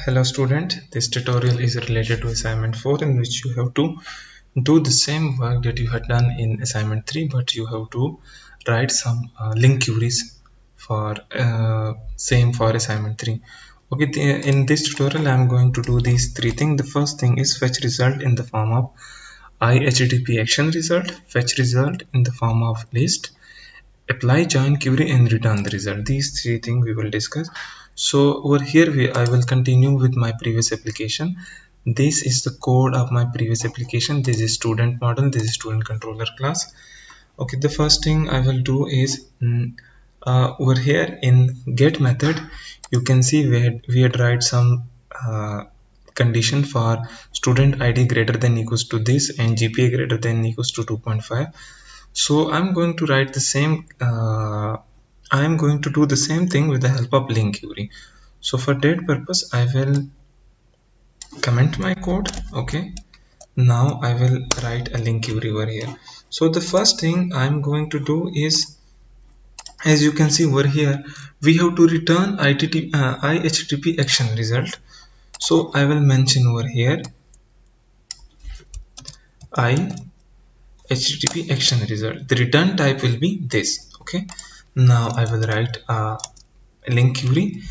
Hello student, this tutorial is related to assignment 4 in which you have to do the same work that you had done in assignment 3, but you have to write some link queries for same for assignment 3. Okay, in this tutorial I am going to do these three things. The first thing is fetch result in the form of IHTTP action result, fetch result in the form of list, apply join query and return the result. These three things we will discuss. So over here I will continue with my previous application. This is the code of my previous application. This is student model, this is student controller class. Okay, the first thing I will do is over here in get method you can see we had write some condition for student id greater than equals to this and GPA greater than equals to 2.5. So I'm going to write the same I'm going to do the same thing with the help of link query. So for that purpose I will comment my code. Okay, now I will write a link query over here. So the first thing I'm going to do is, as you can see over here, we have to return IHTTP action result. So I will mention over here IHTTP action result. The return type will be this. Okay, now I will write a link query,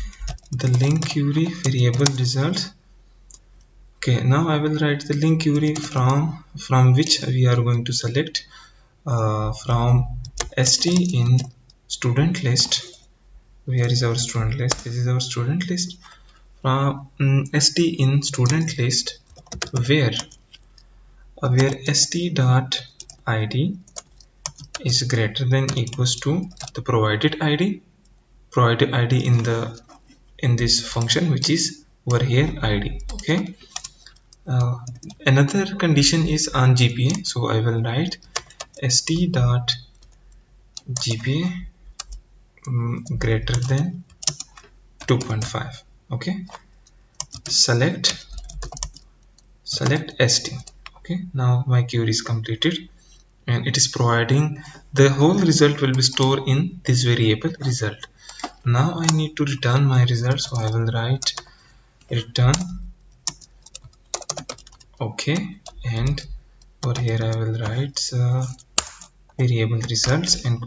the link query variable result. Okay, now I will write the link query from which we are going to select from st in student list. Where is our student list? This is our student list. From st in student list where st dot id is greater than equals to the provided id in this function, which is over here id. Okay, another condition is on GPA, so I will write st dot GPA greater than 2.5. okay, select st. Okay, now my query is completed and it is providing the whole result will be stored in this variable result. Now I need to return my result, so I will write return. Okay, and over here I will write variable results and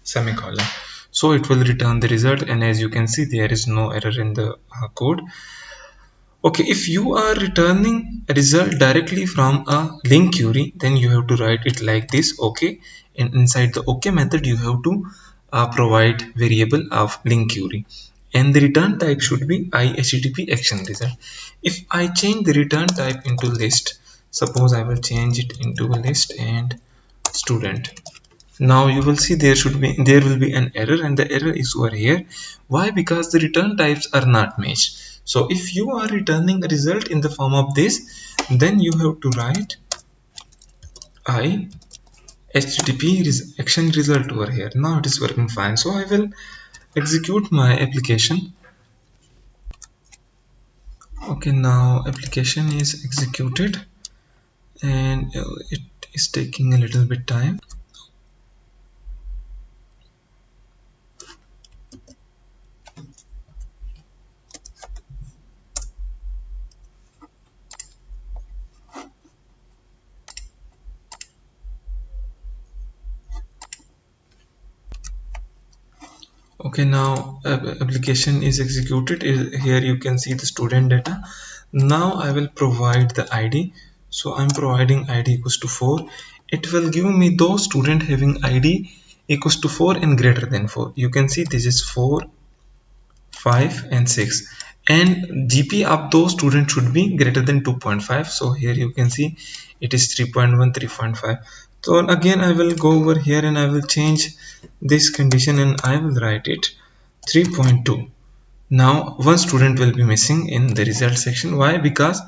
semicolon, so it will return the result. And as you can see, there is no error in the code. Okay, if you are returning a result directly from a link query, then you have to write it like this. Okay, and inside the okay method you have to provide variable of link query, and the return type should be IHTTP action result. If I change the return type into list, suppose I will change it into a list and student, now you will see there will be an error, and the error is over here. Why? Because the return types are not matched. So if you are returning a result in the form of this, then you have to write I HTTP action result over here. Now it is working fine, so I will execute my application. Okay, now application is executed and it is taking a little bit time. Okay, now application is executed. Here you can see the student data. Now I will provide the ID. So I'm providing ID equals to 4. It will give me those student having ID equals to 4 and greater than 4. You can see this is 4, 5 and 6, and GP of those students should be greater than 2.5. so here you can see it is 3.1, 3.5. So again I will go over here and I will change this condition and I will write it 3.2. now one student will be missing in the result section. Why? Because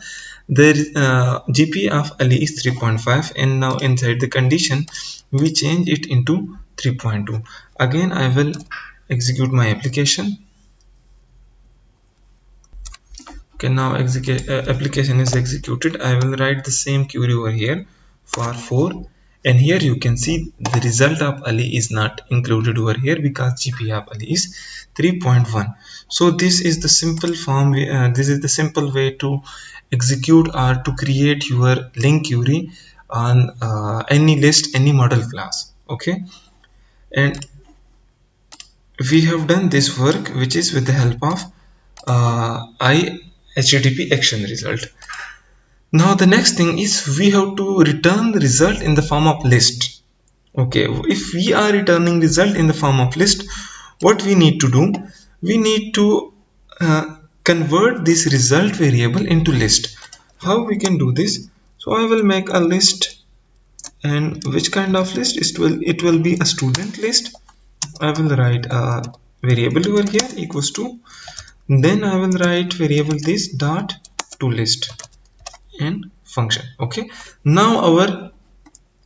the GP of Ali is 3.5 and now inside the condition we change it into 3.2. again I will execute my application. Okay, now application is executed. I will write the same query over here for 4 and here you can see the result of Ali is not included over here because GPA of Ali is 3.1. So this is the simple form, this is the simple way to execute or to create your link query on any list, any model class. Okay, and we have done this work which is with the help of HTTP action result. Now the next thing is we have to return the result in the form of list. Okay, if we are returning result in the form of list, what we need to do, we need to convert this result variable into list. How we can do this? So I will make a list, and which kind of list? It will be a student list. I will write a variable over here equals to, then I will write variable this dot to list and function. Okay, now our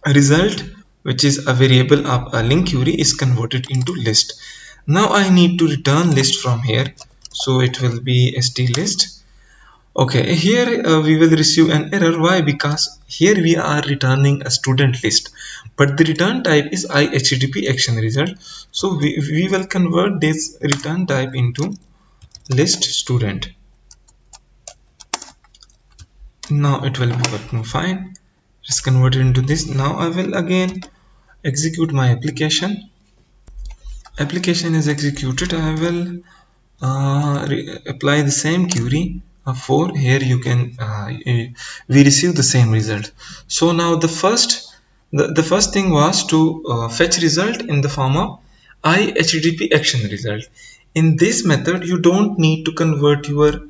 result, which is a variable of a link query, is converted into list. Now I need to return list from here, so it will be st list. Okay, here we will receive an error. Why? Because here we are returning a student list, but the return type is HTTP action result, so we will convert this return type into list student. Now it will be working fine. It's converted into this. Now I will again execute my application. Application is executed. I will apply the same query for here. You can we receive the same result. So now the first thing was to fetch result in the form of HTTP action result. In this method you don't need to convert your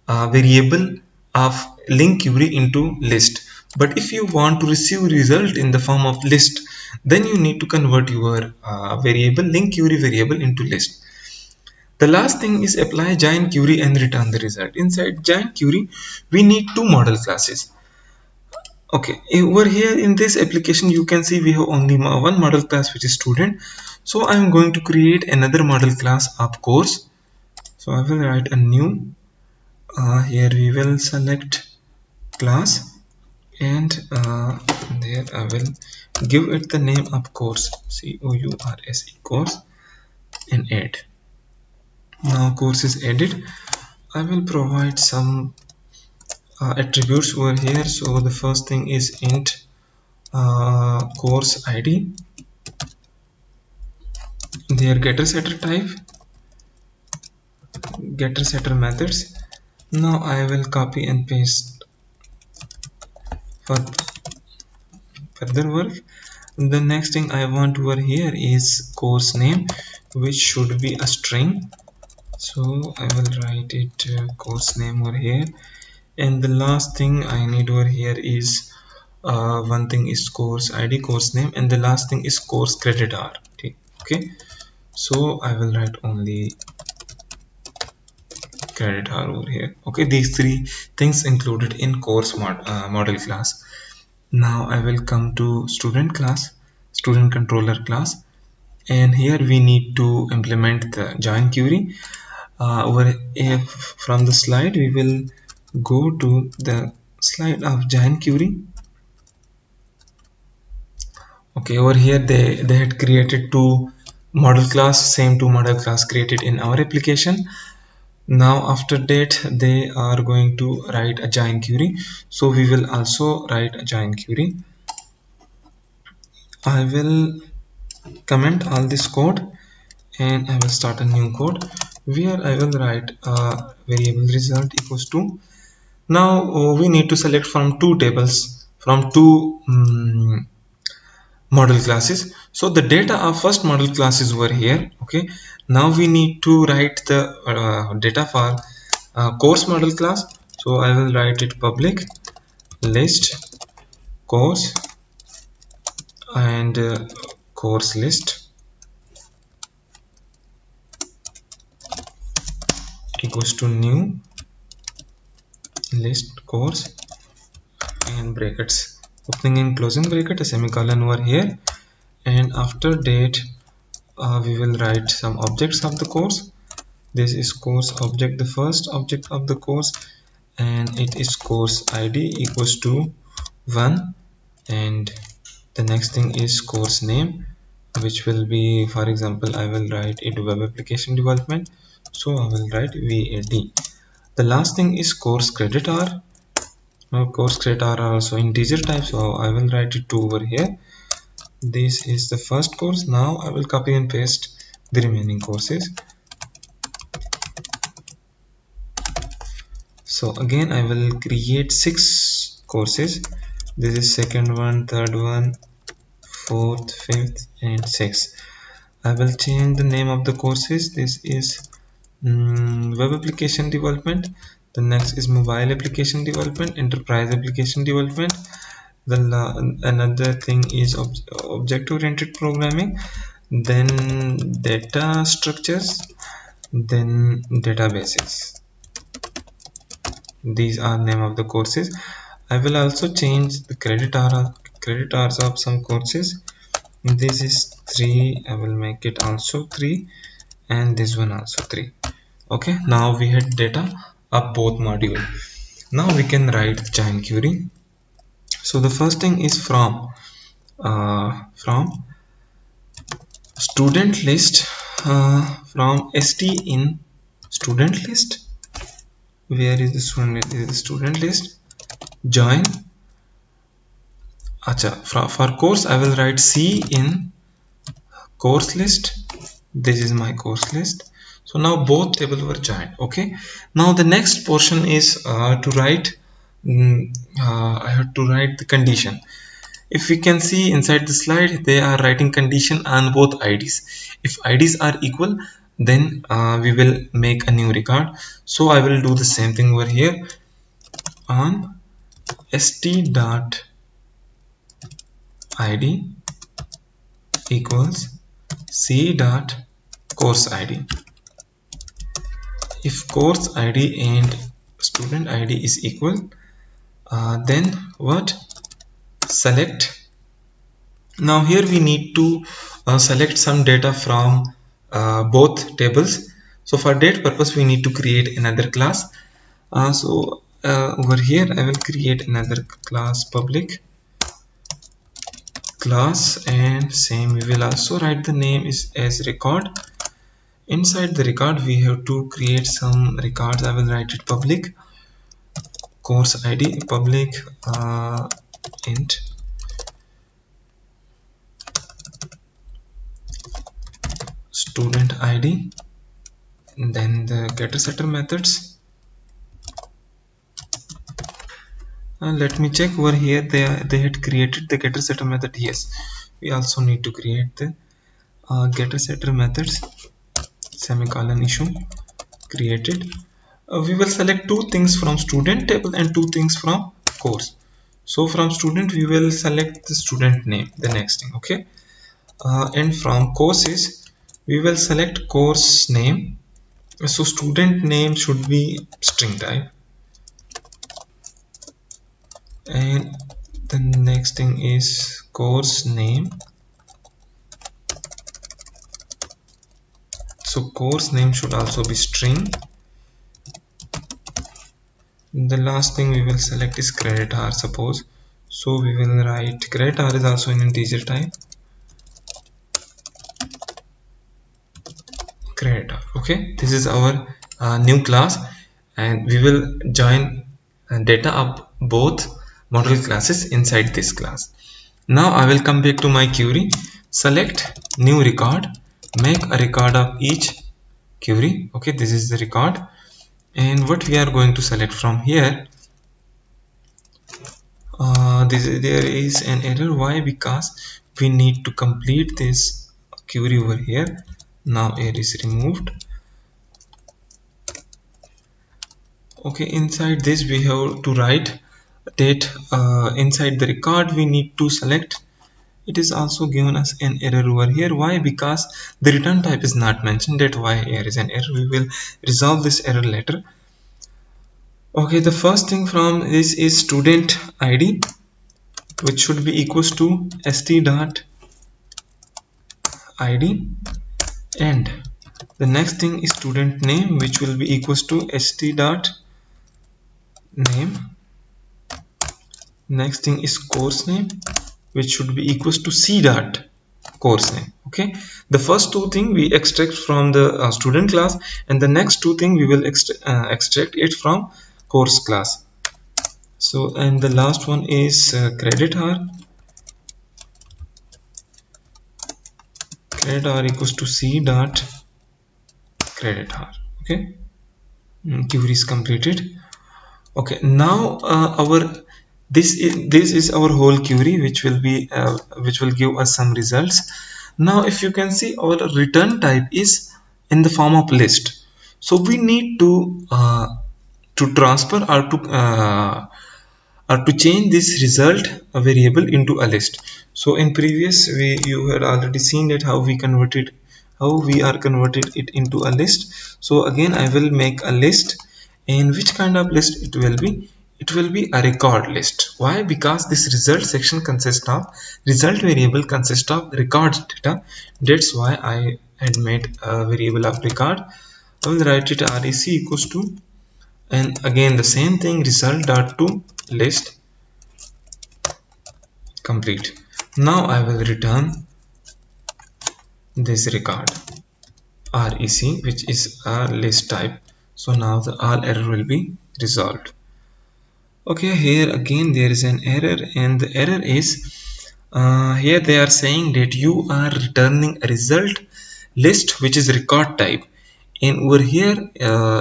variable of link query into list, but if you want to receive result in the form of list, then you need to convert your variable link query variable into list. The last thing is apply giant query and return the result. Inside giant query we need two model classes. Okay, over here in this application you can see we have only one model class, which is student. So I am going to create another model class of course. So I will write a new, here we will select class, and there I will give it the name of course, course, course, and add. Now course is added. I will provide some attributes over here. So the first thing is int course ID, their getter setter type, getter setter methods. Now I will copy and paste for further work. The next thing I want over here is course name, which should be a string. So I will write it course name over here, and the last thing I need over here is one thing is course ID, course name, and the last thing is course credit hour. Okay, so I will write only credit hour over here. Okay, these three things included in course model class. Now I will come to student class, student controller class, and here we need to implement the join query. Over here from the slide we will go to the slide of giant query. Okay, over here they had created two model class, same two model class created in our application. Now after that they are going to write a giant query, so we will also write a giant query. I will comment all this code and I will start a new code where I will write a variable result equals to. Now we need to select from two tables, from two model classes. So the data of first model class is over here. Okay, now we need to write the data for course model class. So I will write it public list course and course list equals to new list course and brackets, opening and closing bracket, a semicolon over here, and after that we will write some objects of the course. This is course object, the first object of the course, and it is course ID equals to 1 and The next thing is course name, which will be, for example, I will write it web application development, so I will write VAD. The last thing is course credit hour. Now course credit hour are also integer type, so I will write it 2 over here. This is the first course. Now I will copy and paste the remaining courses. So again I will create 6 courses. This is second one, third one, fourth, fifth and sixth. I will change the name of the courses. This is web application development. The next is mobile application development, enterprise application development. Another thing is object oriented programming, then data structures, then databases. These are name of the courses. I will also change the credit hours of some courses. This is 3. I will make it also 3, and this one also 3. Okay, now we had data of both module. Now we can write join query. So the first thing is from student list, from st in student list. Where is the student list? This is the student list. Join. Acha, for course I will write C in course list. This is my course list. So now both tables were joined. Okay, now the next portion is to write I have to write the condition. If we can see inside the slide, they are writing condition on both IDs. If IDs are equal, then we will make a new record. So I will do the same thing over here. On st dot id equals c dot course id. If course id and student id is equal, then what? Select. Now here we need to select some data from both tables. So for that purpose we need to create another class. Over here I will create another class, public class, and same we will also write the name is as record. Inside the record we have to create some records. I will write it public course id, public int student id, then the getter setter methods. Let me check over here. They had created the getter setter method. Yes, we also need to create the getter setter methods. Semicolon issue created. We will select 2 things from student table and 2 things from course. So from student we will select the student name, the next thing. Okay, and from courses we will select course name. So student name should be string type, and the next thing is course name. So course name should also be string. The last thing we will select is credit hour, suppose. So we will write credit hour is also in integer type, credit hour. Okay, this is our new class, and we will join data of both model classes inside this class. Now I will come back to my query, select new record, make a record of each query. Okay, this is the record, and what we are going to select from here, there is an error. Why? Because we need to complete this query over here. Now error is removed. Okay, inside this we have to write date. Inside the record we need to select. It is also given us an error over here. Why? Because the return type is not mentioned. That why here is an error. We will resolve this error later. Okay, the first thing from this is student id, which should be equals to st dot id, and the next thing is student name, which will be equals to st dot name. Next thing is course name, which should be equals to c dot course name. Okay, the first two thing we extract from the student class, and the next two thing we will extract it from course class. So, and the last one is credit hour. Credit hour equals to c dot credit hour. Okay, query is completed. Okay, now our this is our whole query, which will give us some results. Now if you can see, our return type is in the form of list, so we need to transfer or to change this result variable into a list. So in previous you had already seen that how we are converted it into a list. So again I will make a list. And which kind of list it will be? It will be a record list. Why? Because this result section consists of result variable consists of record data. That's why I had made a variable of record. I will write it rec equals to, and again the same thing, result dot to list complete. Now I will return this record rec, which is a list type. So now the all error will be resolved. Okay, here again there is an error, and the error is here they are saying that you are returning a result list which is record type, and over here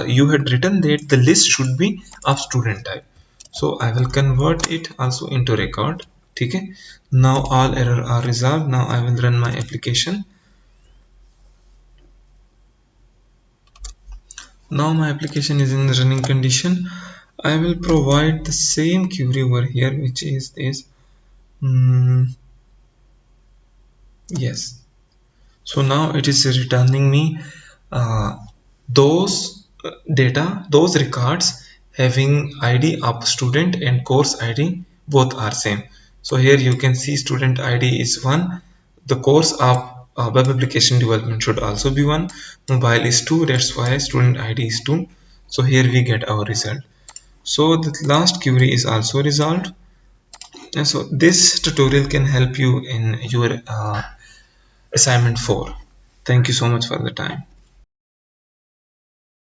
you had written that the list should be of student type. So I will convert it also into record. Okay, now all error are resolved. Now I will run my application. Now my application is in the running condition. I will provide the same query over here, which is this. Yes, so now it is returning me uh, those records having id of student and course id both are same. So here you can see student id is 1, the course of web application development should also be 1, mobile is 2, that's why student id is 2. So here we get our result. So the last query is also resolved. And so this tutorial can help you in your assignment 4. Thank you so much for the time.